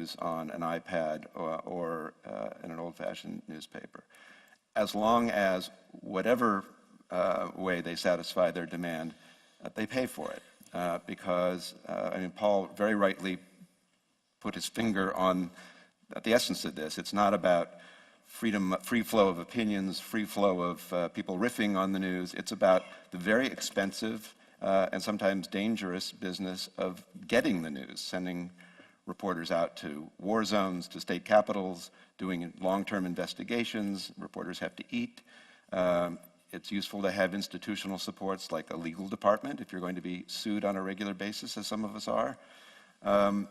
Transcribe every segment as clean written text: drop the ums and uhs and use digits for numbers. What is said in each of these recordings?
news on an iPad or in an old-fashioned newspaper. As long as whatever way they satisfy their demand, they pay for it. Because, I mean, Paul very rightly put his finger on the essence of this. It's not about freedom, free flow of opinions, free flow of people riffing on the news. It's about the very expensive and sometimes dangerous business of getting the news, sending reporters out to war zones, to state capitals, doing long-term investigations. Reporters have to eat. It's useful to have institutional supports like a legal department if you're going to be sued on a regular basis, as some of us are. And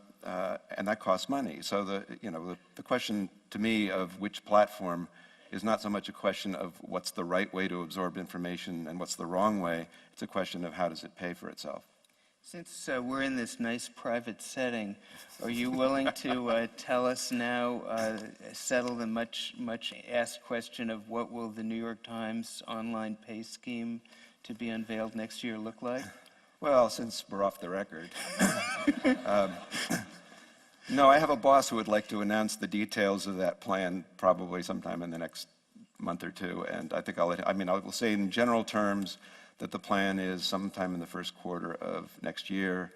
that costs money. So the question to me of which platform is not so much a question of what's the right way to absorb information and what's the wrong way. It's a question of how does it pay for itself. Since we're in this nice private setting, are you willing to tell us now, settle the much asked question of what will the New York Times online pay scheme to be unveiled next year look like? Well, since we're off the record. No, I have a boss who would like to announce the details of that plan probably sometime in the next month or two. And I think I will say in general terms that the plan is sometime in the first quarter of next year,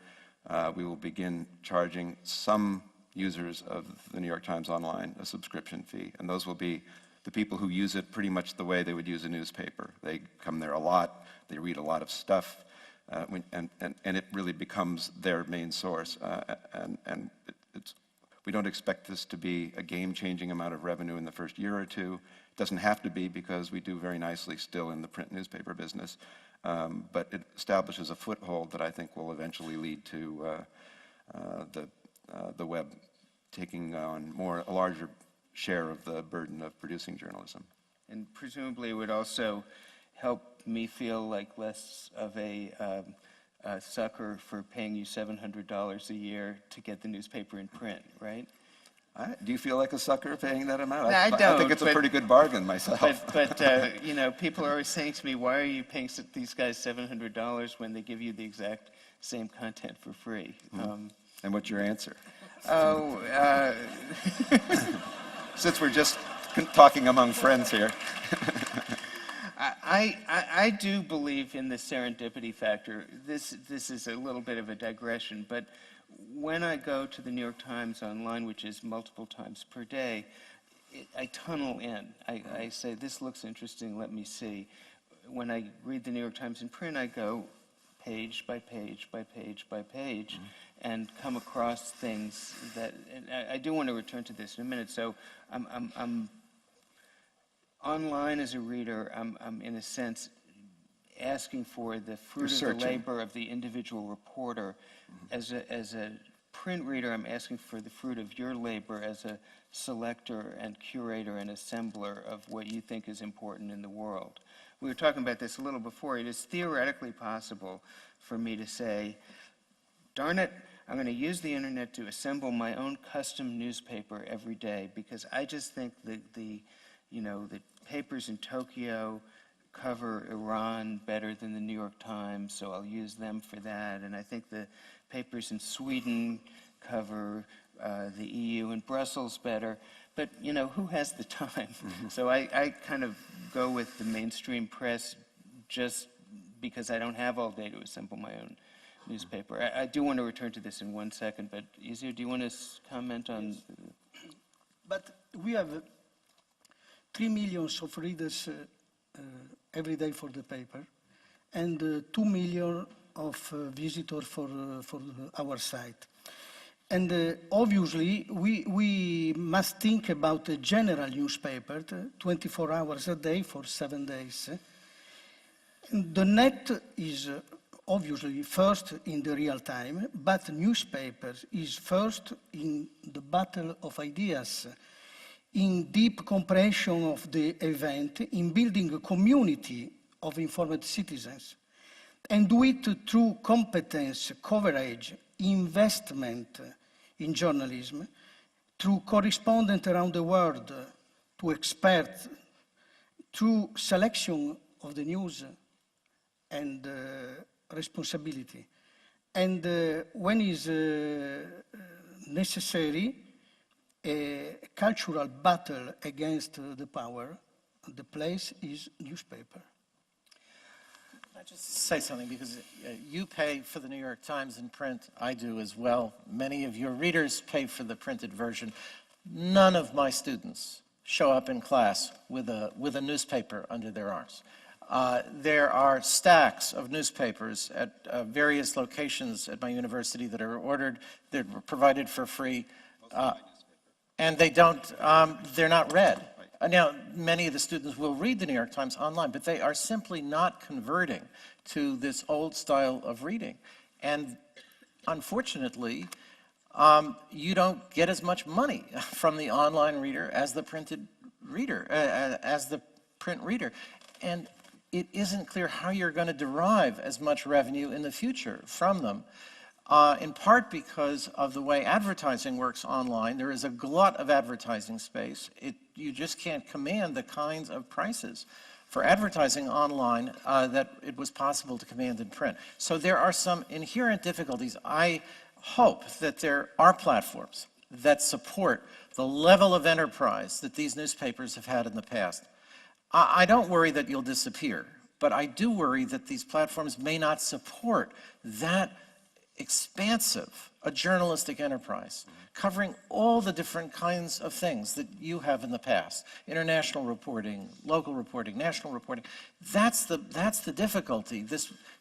we will begin charging some users of the New York Times Online a subscription fee. And those will be the people who use it pretty much the way they would use a newspaper. They come there a lot, they read a lot of stuff, and it really becomes their main source. We don't expect this to be a game-changing amount of revenue in the first year or two. It doesn't have to be because we do very nicely still in the print newspaper business. But it establishes a foothold that I think will eventually lead to the web taking on a larger share of the burden of producing journalism. And presumably it would also help me feel like less of a sucker for paying you $700 a year to get the newspaper in print, right? Do you feel like a sucker paying that amount? I don't. I think it's a pretty good bargain myself. But people are always saying to me, why are you paying these guys $700 when they give you the exact same content for free? And what's your answer? Oh, Since we're just talking among friends here. I do believe in the serendipity factor. This is a little bit of a digression, but when I go to the New York Times Online, which is multiple times per day, I tunnel in. I say, this looks interesting, let me see. When I read the New York Times in print, I go page by page by page by page and come across things that, and I do want to return to this in a minute. So I'm online as a reader, I'm in a sense asking for the fruit of the labor of the individual reporter. As a print reader, I'm asking for the fruit of your labor as a selector and curator and assembler of what you think is important in the world. We were talking about this a little before. It is theoretically possible for me to say, darn it, I'm going to use the internet to assemble my own custom newspaper every day, because I just think that the papers in Tokyo cover Iran better than the New York Times, so I'll use them for that. And I think the papers in Sweden cover the EU and Brussels better. But, who has the time? So I kind of go with the mainstream press just because I don't have all day to assemble my own newspaper. I do want to return to this in 1 second, but Ezio, do you want to comment on? Yes. But we have 3 million of readers every day for the paper, and 2 million of visitors for our site. And obviously, we must think about a general newspaper, 24 hours a day for 7 days. And the net is obviously first in the real time, but newspapers is first in the battle of ideas, in deep comprehension of the event, in building a community of informed citizens, and do it through competence, coverage, investment in journalism, through correspondents around the world, to experts, through selection of the news and responsibility. And when is necessary, a cultural battle against the power, the place is newspaper. Can I just say something? Because you pay for the New York Times in print. I do as well. Many of your readers pay for the printed version. None of my students show up in class with a newspaper under their arms. There are stacks of newspapers at various locations at my university that are ordered, they're provided for free, and they're not read. Now, many of the students will read the New York Times online, but they are simply not converting to this old style of reading. And unfortunately, you don't get as much money from the online reader as the printed reader, as the print reader. And it isn't clear how you're going to derive as much revenue in the future from them, in part because of the way advertising works online. There is a glut of advertising space. You just can't command the kinds of prices for advertising online that it was possible to command in print. So there are some inherent difficulties. I hope that there are platforms that support the level of enterprise that these newspapers have had in the past. I don't worry that you'll disappear, but I do worry that these platforms may not support that expansive a journalistic enterprise, covering all the different kinds of things that you have in the past: international reporting, local reporting, national reporting. That's the difficulty.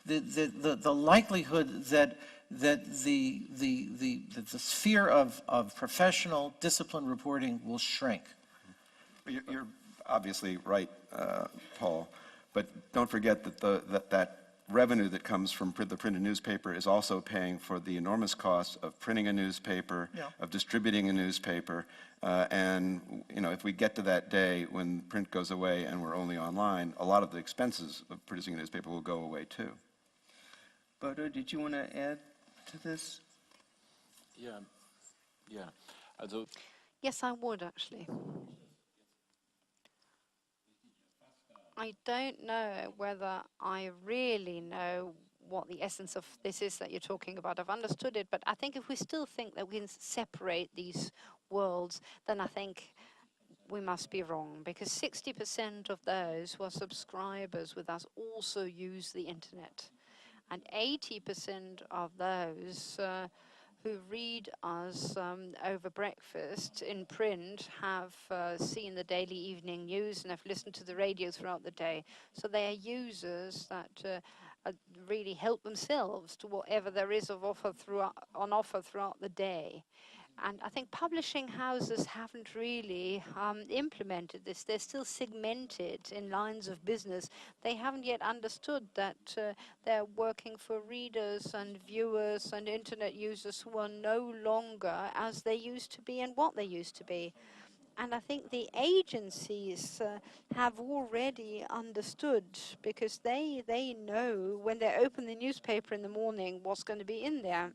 The likelihood that the sphere of professional disciplined reporting will shrink. You're obviously right, Paul, but don't forget that that revenue that comes from the printed newspaper is also paying for the enormous costs of printing a newspaper, of distributing a newspaper, and if we get to that day when print goes away and we're only online, a lot of the expenses of producing a newspaper will go away too. Bodo, did you want to add to this? Yeah. Also, yes, I would actually. I don't know whether I really know what the essence of this is that you're talking about. I've understood it, but I think if we still think that we can separate these worlds, then I think we must be wrong, because 60% of those who are subscribers with us also use the internet. And 80% of those who read us over breakfast in print have seen the daily evening news and have listened to the radio throughout the day. So they are users that really help themselves to whatever there is on offer throughout the day. And I think publishing houses haven't really implemented this. They're still segmented in lines of business. They haven't yet understood that they're working for readers and viewers and internet users who are no longer as they used to be and what they used to be. And I think the agencies have already understood, because they know when they open the newspaper in the morning what's going to be in there.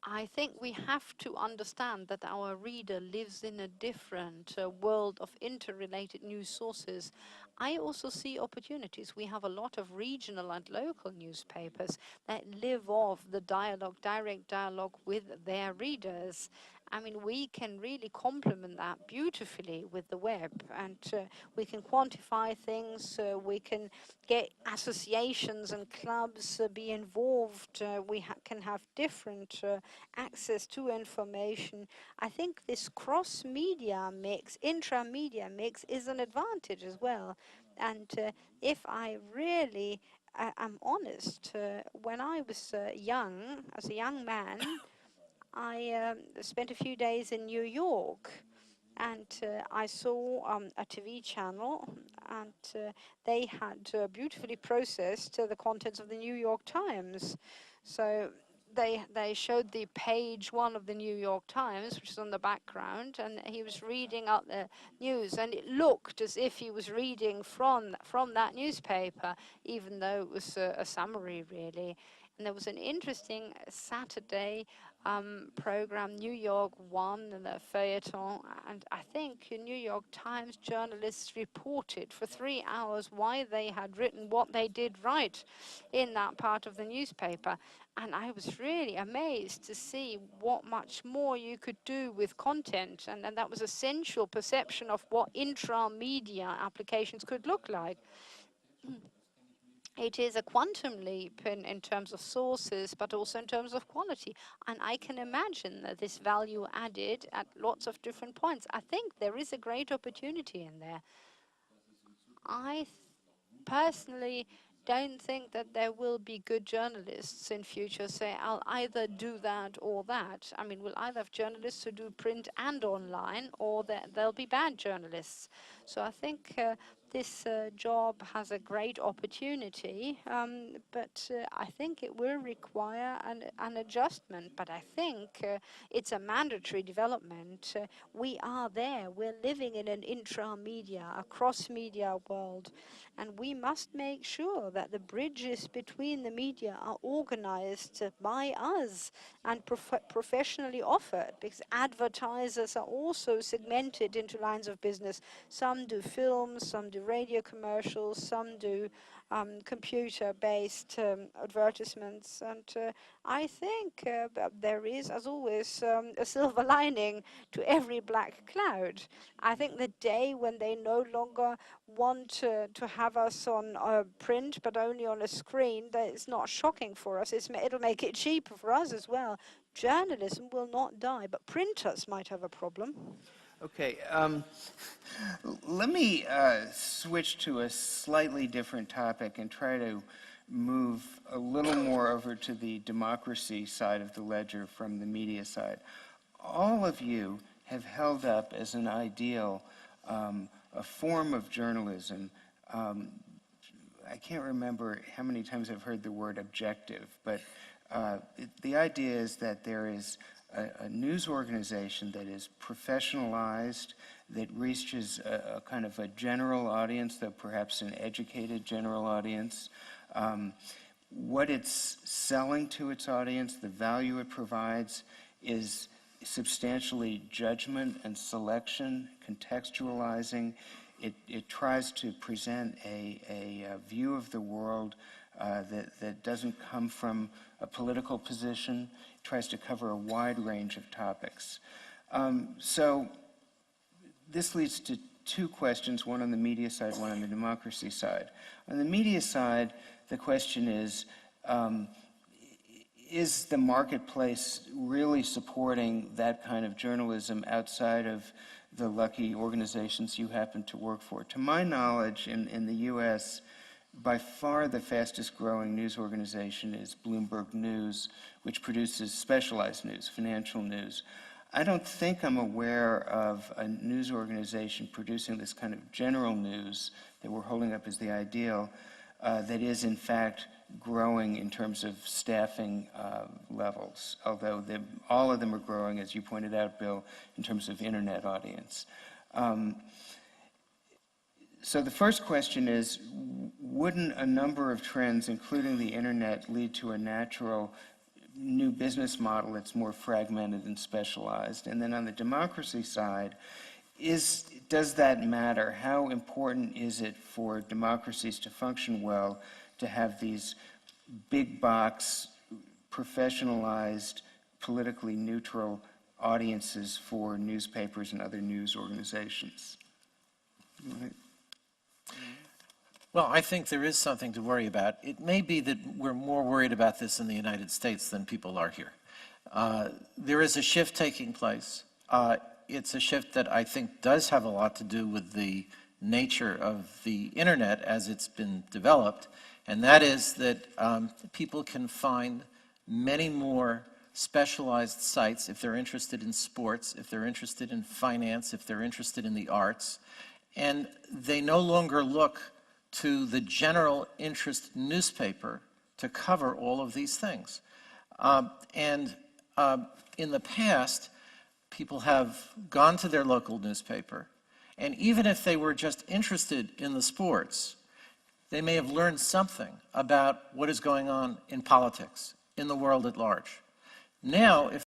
I think we have to understand that our reader lives in a different world of interrelated news sources. I also see opportunities. We have a lot of regional and local newspapers that live off the dialogue, direct dialogue with their readers. I mean, we can really complement that beautifully with the web, and we can quantify things, we can get associations and clubs be involved, we can have different access to information. I think this cross-media mix, intra-media mix is an advantage as well. And if I really am honest, when I was young, as a young man, I spent a few days in New York, and I saw a TV channel, and they had beautifully processed the contents of the New York Times. So they showed the page 1 of the New York Times, which is on the background, and he was reading out the news, and it looked as if he was reading from that newspaper, even though it was a summary, really. And there was an interesting Saturday program, New York One, and the feuilleton. And I think New York Times journalists reported for 3 hours why they had written what they did right in that part of the newspaper. And I was really amazed to see what much more you could do with content. And that was a sensual perception of what intra-media applications could look like. It is a quantum leap in terms of sources, but also in terms of quality. And I can imagine that this value added at lots of different points. I think there is a great opportunity in there. I personally don't think that there will be good journalists in future say, I'll either do that or that. I mean, we'll either have journalists who do print and online, or there'll be bad journalists. So I think this job has a great opportunity, but I think it will require an adjustment. But I think it's a mandatory development. We are there. We're living in an intra-media, a cross-media world, and we must make sure that the bridges between the media are organized by us and professionally offered, because advertisers are also segmented into lines of business. Some do films, some do radio commercials, some do computer-based advertisements. And I think there is, as always, a silver lining to every black cloud. I think the day when they no longer want to have us on print, but only on a screen, that is not shocking for us. It'll make it cheaper for us as well. Journalism will not die, but printers might have a problem. Okay, let me switch to a slightly different topic and try to move a little more over to the democracy side of the ledger from the media side. All of you have held up as an ideal a form of journalism. I can't remember how many times I've heard the word objective, but the idea is that there is a news organization that is professionalized, that reaches a kind of a general audience, though perhaps an educated general audience. What it's selling to its audience, the value it provides, is substantially judgment and selection, contextualizing. It tries to present a view of the world that doesn't come from a political position. It tries to cover a wide range of topics. So this leads to two questions, one on the media side, one on the democracy side. On the media side, the question is the marketplace really supporting that kind of journalism outside of the lucky organizations you happen to work for? To my knowledge, in the US, by far the fastest growing news organization is Bloomberg News, which produces specialized news, financial news. I don't think I'm aware of a news organization producing this kind of general news that we're holding up as the ideal that is in fact growing in terms of staffing levels, although all of them are growing, as you pointed out, Bill, in terms of internet audience. So the first question is, wouldn't a number of trends, including the internet, lead to a natural new business model that's more fragmented and specialized? And then on the democracy side, does that matter? How important is it for democracies to function well to have these big box, professionalized, politically neutral audiences for newspapers and other news organizations? Right. Well, I think there is something to worry about. It may be that we're more worried about this in the United States than people are here. There is a shift taking place. It's a shift that I think does have a lot to do with the nature of the internet as it's been developed, and that is that people can find many more specialized sites if they're interested in sports, if they're interested in finance, if they're interested in the arts, and they no longer look to the general interest newspaper to cover all of these things. In the past, people have gone to their local newspaper, and even if they were just interested in the sports, they may have learned something about what is going on in politics, in the world at large. Now, if